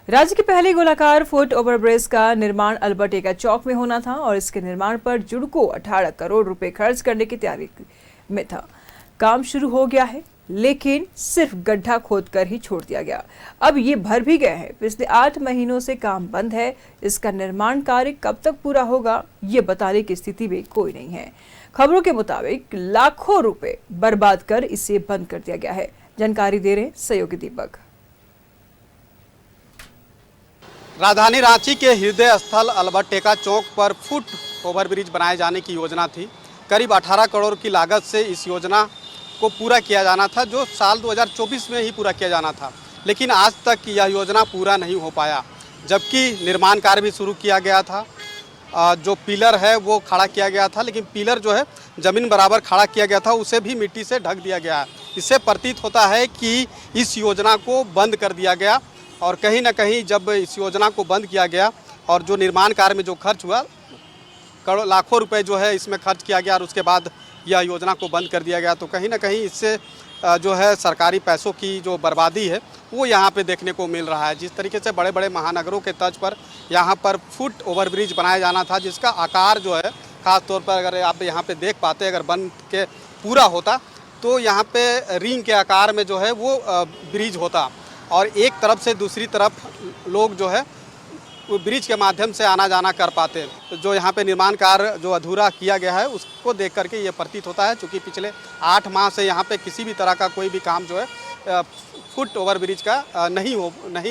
राज्य की पहली गोलाकार फुट ओवरब्रिज का निर्माण अल्बर्ट एक्का चौक में होना था और इसके निर्माण पर जुडको 18 करोड़ रुपए खर्च करने की तैयारी में था। काम शुरू हो गया है, लेकिन सिर्फ गड्ढा खोदकर ही छोड़ दिया गया। अब ये भर भी गए हैं। पिछले 8 महीनों से काम बंद है। इसका निर्माण कार्य कब तक पूरा होगा, ये बताने की स्थिति में कोई नहीं है। खबरों के मुताबिक लाखों रुपए बर्बाद कर इसे बंद कर दिया गया है। जानकारी दे रहे सहयोगी दीपक। राजधानी रांची के हृदय स्थल अल्बर्ट एक्का चौक पर फुट ओवरब्रिज बनाए जाने की योजना थी। करीब 18 करोड़ की लागत से इस योजना को पूरा किया जाना था, जो साल 2024 में ही पूरा किया जाना था, लेकिन आज तक यह योजना पूरा नहीं हो पाया। जबकि निर्माण कार्य भी शुरू किया गया था, जो पिलर है वो खड़ा किया गया था, लेकिन पिलर जो है ज़मीन बराबर खड़ा किया गया था, उसे भी मिट्टी से ढक दिया गया है। इससे प्रतीत होता है कि इस योजना को बंद कर दिया गया और कहीं ना कहीं जब इस योजना को बंद किया गया और जो निर्माण कार्य में जो खर्च हुआ, लाखों रुपए जो है इसमें खर्च किया गया और उसके बाद यह योजना को बंद कर दिया गया, तो कहीं ना कहीं इससे जो है सरकारी पैसों की जो बर्बादी है वो यहाँ पे देखने को मिल रहा है। जिस तरीके से बड़े बड़े महानगरों के तर्ज पर यहाँ पर फुट ओवरब्रिज बनाया जाना था, जिसका आकार जो है ख़ास तौर पर अगर आप यहाँ पे देख पाते, अगर बन के पूरा होता तो यहाँ पे रिंग के आकार में जो है वो ब्रिज होता और एक तरफ से दूसरी तरफ लोग जो है वो ब्रिज के माध्यम से आना जाना कर पाते। तो जो यहाँ पे निर्माण कार्य जो अधूरा किया गया है उसको देख करके ये प्रतीत होता है, चूँकि पिछले 8 माह से यहाँ पे किसी भी तरह का कोई भी काम जो है फुट ओवरब्रिज का नहीं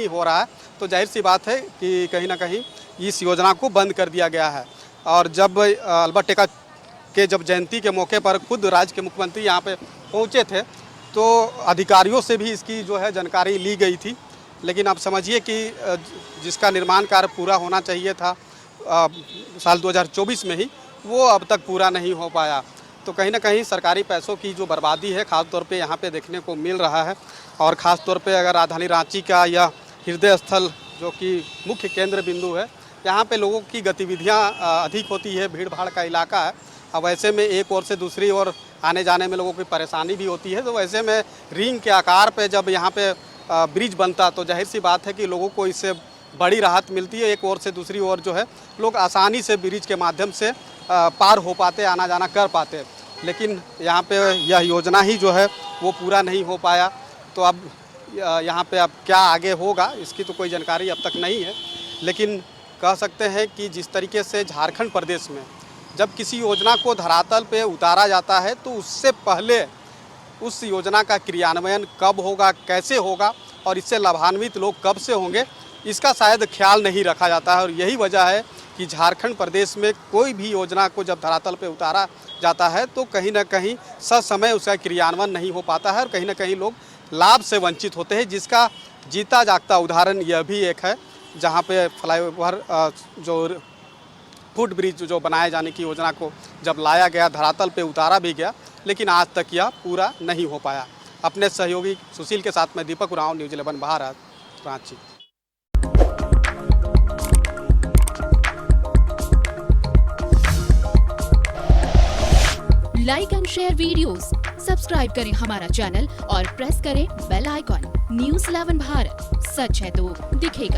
हो रहा है, तो जाहिर सी बात है कि कहीं ना कहीं इस योजना को बंद कर दिया गया है। और जब अल्बर्ट एक्का के जब जयंती के मौके पर खुद राज्य के मुख्यमंत्री यहाँ पे पहुँचे थे, तो अधिकारियों से भी इसकी जो है जानकारी ली गई थी, लेकिन अब समझिए कि जिसका निर्माण कार्य पूरा होना चाहिए था साल 2024 में ही, वो अब तक पूरा नहीं हो पाया। तो कहीं ना कहीं सरकारी पैसों की जो बर्बादी है ख़ास तौर पे यहाँ पे देखने को मिल रहा है। और ख़ास तौर पे अगर राजधानी रांची का यह हृदय स्थल जो कि मुख्य केंद्र बिंदु है, यहाँ पे लोगों की गतिविधियाँ अधिक होती है, भीड़ भाड़ का इलाका है। अब ऐसे में एक ओर से दूसरी ओर आने जाने में लोगों की परेशानी भी होती है, तो ऐसे में रिंग के आकार पे जब यहाँ पे ब्रिज बनता तो जाहिर सी बात है कि लोगों को इससे बड़ी राहत मिलती है। एक ओर से दूसरी ओर जो है लोग आसानी से ब्रिज के माध्यम से पार हो पाते, आना जाना कर पाते, लेकिन यहाँ पे यह योजना ही जो है वो पूरा नहीं हो पाया। तो अब यहाँ पे अब क्या आगे होगा इसकी तो कोई जानकारी अब तक नहीं है, लेकिन कह सकते हैं कि जिस तरीके से झारखंड प्रदेश में जब किसी योजना को धरातल पे उतारा जाता है तो उससे पहले उस योजना का क्रियान्वयन कब होगा, कैसे होगा और इससे लाभान्वित लोग कब से होंगे, इसका शायद ख्याल नहीं रखा जाता है। और यही वजह है कि झारखंड प्रदेश में कोई भी योजना को जब धरातल पे उतारा जाता है तो कहीं ना कहीं ससमय उसका क्रियान्वयन नहीं हो पाता है और कहीं ना कहीं लोग लाभ से वंचित होते हैं, जिसका जीता जागता उदाहरण यह भी एक है, जहाँ पे फ्लाईओवर जो फुट ब्रिज जो बनाए जाने की योजना को जब लाया गया, धरातल पे उतारा भी गया, लेकिन आज तक यह पूरा नहीं हो पाया। अपने सहयोगी सुशील के साथ में Deepak Oraon, news 11 Bharat, Ranchi. Like and share videos, subscribe करें हमारा चैनल और प्रेस करें बेल आइकॉन। न्यूज़ 11 भारत, सच है तो दिखेगा।